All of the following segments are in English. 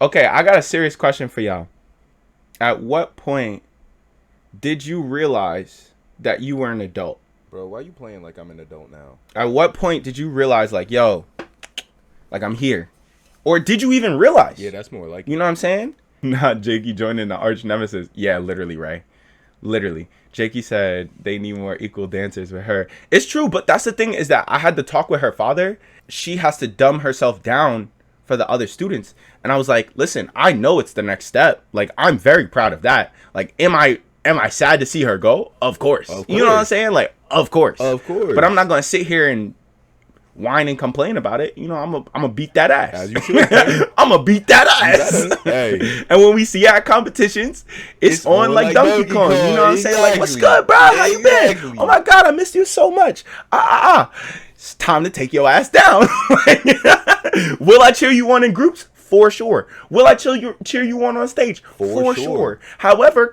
Okay, I got a serious question for y'all. At what point did you realize that you were an adult? Bro, why you playing like I'm an adult now? At what point did you realize, like, yo, like I'm here? Or did you even realize? Yeah, that's more like You it. know what I'm saying? Not Jakey joining the arch nemesis. Yeah, literally, Ray. Literally. Jakey said they need more equal dancers with her. It's true, but that's the thing is that I had to talk with her father. She has to dumb herself down for the other students. And I was like, listen, I know it's the next step. Like, I'm very proud of that. Like, am I sad to see her go? Of course. Of You know what I'm course. saying? Like, of course. Of course. But I'm not gonna sit here and whine and complain about it. You know, I'm a beat that ass. As you should, man. I'm a beat that ass. better. Hey. And when we see at competitions, it's on like Donkey Kong. You know what I'm saying? Like, what's good, bro? How you been? Exactly. Oh my God, I missed you so much. It's time to take your ass down. Will I cheer you on in groups? For sure. Will I cheer you on stage? For sure. However,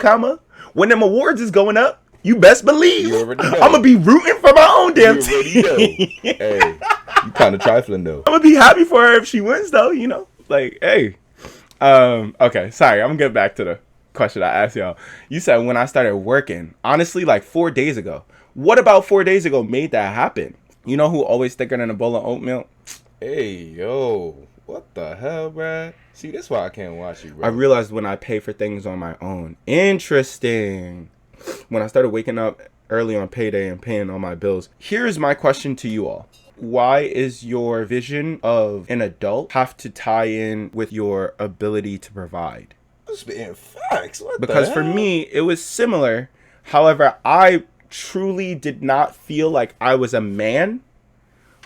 when them awards is going up, you best believe You already know. I'm gonna be rooting for my own damn You team. already know. Hey, you kind of trifling though. I'm gonna be happy for her if she wins, though. You know, like, hey. Okay, sorry. I'm gonna get back to the question I asked y'all. You said when I started working. Honestly, like 4 days ago. What about 4 days ago made that happen? You know who always thicker than a bowl of oatmeal? Hey, yo. What the hell, bruh? See, that's why I can't watch you, bro. I realized when I pay for things on my own. Interesting. When I started waking up early on payday and paying all my bills. Here's my question to you all. Why is your vision of an adult have to tie in with your ability to provide? I'm spitting facts. What Because the for hell? me, it was similar. However, I truly did not feel like I was a man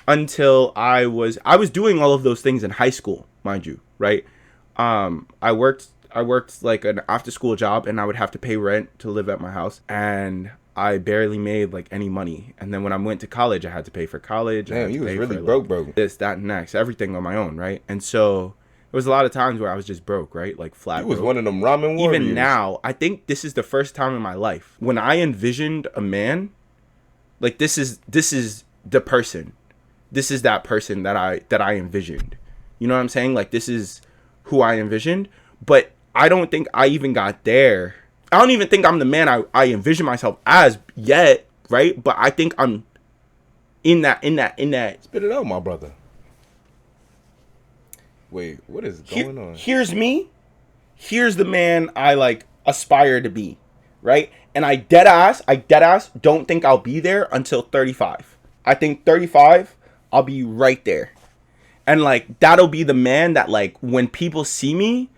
until I was doing all of those things in high school, mind you, right? I worked like an after school job, and I would have to pay rent to live at my house, and I barely made like any money. And then when I went to college, I had to pay for college. I had Damn, to you was pay really for, broke, like, bro. this, that, and next, everything on my own, right? And so there was a lot of times where I was just broke, right? Like flat You was broke. one of them ramen warriors. Even now, I think this is the first time in my life when I envisioned a man, like this is the person. This is that person that I envisioned. You know what I'm saying? Like, this is who I envisioned, but I don't think I even got there. I don't even think I'm the man I envision myself as yet, right? But I think I'm in that Spit it out, my brother. Wait, what is going on? Here's me. Here's the man I like aspire to be, right? And I dead ass don't think I'll be there until 35. I think 35 I'll be right there. And like that'll be the man that, like, when people see me,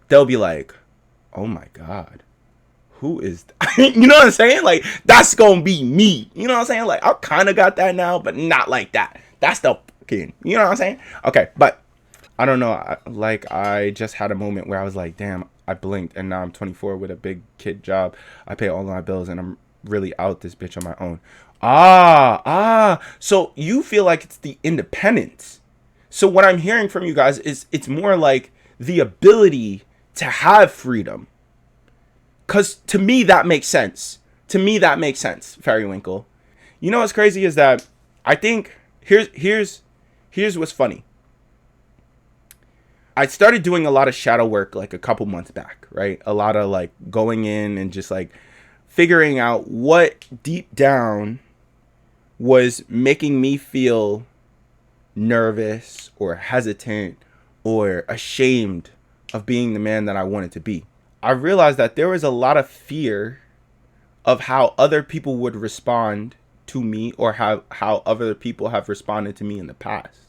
they'll be like, "Oh my God. Who is you know what I'm saying? Like, that's going to be me." You know what I'm saying? Like, I kind of got that now, but not like that. That's the fucking, you know what I'm saying? Okay, but I don't know. I just had a moment where I was like, damn, I blinked and now I'm 24 with a big kid job. I pay all of my bills and I'm really out this bitch on my own. So you feel like it's the independence. So what I'm hearing from you guys is it's more like the ability to have freedom. Because to me, that makes sense. Fairywinkle. You know what's crazy is that I think here's what's funny. I started doing a lot of shadow work like a couple months back, right? A lot of like going in and just like figuring out what deep down was making me feel nervous or hesitant or ashamed of being the man that I wanted to be. I realized that there was a lot of fear of how other people would respond to me or how other people have responded to me in the past,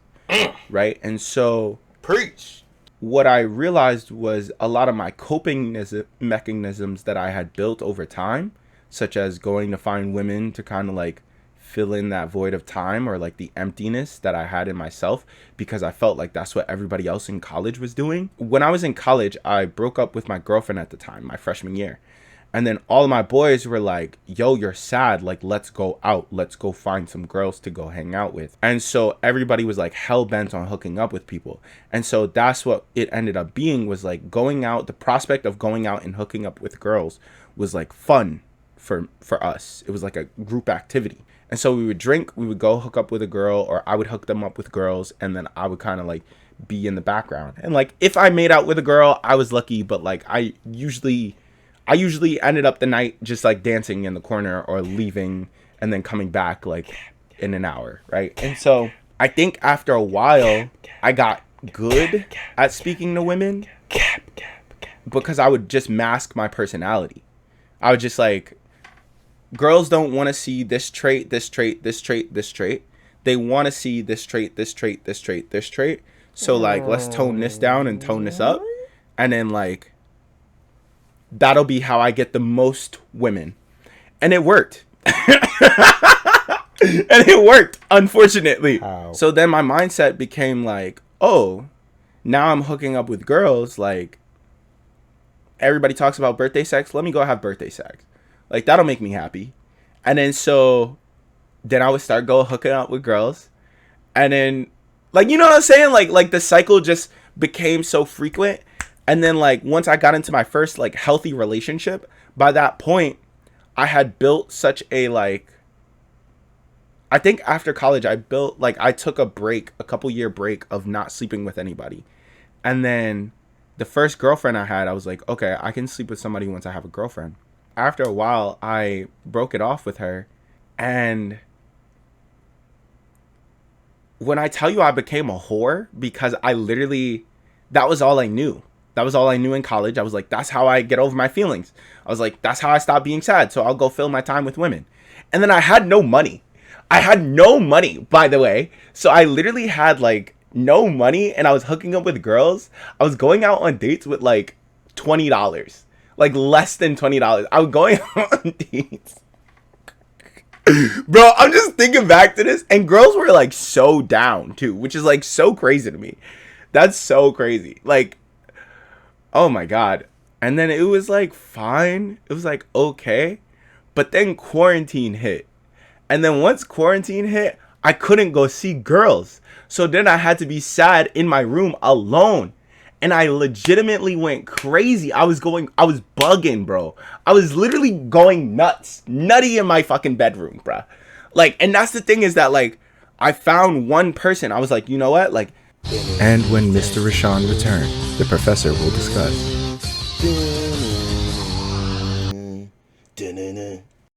right? And so Preach. what I realized was a lot of my coping mechanisms that I had built over time, such as going to find women to kind of like fill in that void of time or like the emptiness that I had in myself, because I felt like that's what everybody else in college was doing. When I was in college, I broke up with my girlfriend at the time, my freshman year. And then all of my boys were like, yo, you're sad. Like, let's go out. Let's go find some girls to go hang out with. And so everybody was like hell bent on hooking up with people. And so that's what it ended up being, was like going out. The prospect of going out and hooking up with girls was like fun for us. It was like a group activity. And so we would drink, we would go hook up with a girl, or I would hook them up with girls. And then I would kind of like be in the background. And like if I made out with a girl, I was lucky, but like I usually ended up the night just like dancing in the corner or leaving and then coming back like in an hour, right? And so I think after a while I got good at speaking to women because I would just mask my personality. I would just like, girls don't want to see this trait, this trait, this trait, this trait. They want to see this trait, this trait, this trait, this trait. So like, let's tone this down and tone this up. And then like, that'll be how I get the most women. And it worked. And it worked, unfortunately. How? So then my mindset became like, oh, now I'm hooking up with girls. Like, everybody talks about birthday sex. Let me go have birthday sex. Like, that'll make me happy. And then so then I would start hooking up with girls. And then, like, you know what I'm saying? Like the cycle just became so frequent. And then, like, once I got into my first, like, healthy relationship, by that point, I had built such a, like, I think after college, I took a couple year break of not sleeping with anybody. And then the first girlfriend I had, I was like, okay, I can sleep with somebody once I have a girlfriend. After a while, I broke it off with her. And when I tell you I became a whore, because that was all I knew. That was all I knew in college. I was like, that's how I get over my feelings. I was like, that's how I stop being sad. So I'll go fill my time with women. And then I had no money. I had no money, by the way. So I literally had like no money and I was hooking up with girls. I was going out on dates with like $20, like less than $20. I was going out on dates. Bro, I'm just thinking back to this and girls were like so down too, which is like so crazy to me. That's so crazy. Like, oh my God. And then it was like fine. It was like okay. But then quarantine hit. And then once quarantine hit, I couldn't go see girls. So then I had to be sad in my room alone. And I legitimately went crazy. I was bugging, bro. I was literally going nutty in my fucking bedroom, bro. Like, and that's the thing is that, like, I found one person. I was like, you know what? Like, and when Mr. Rashaan returned, the professor will discuss.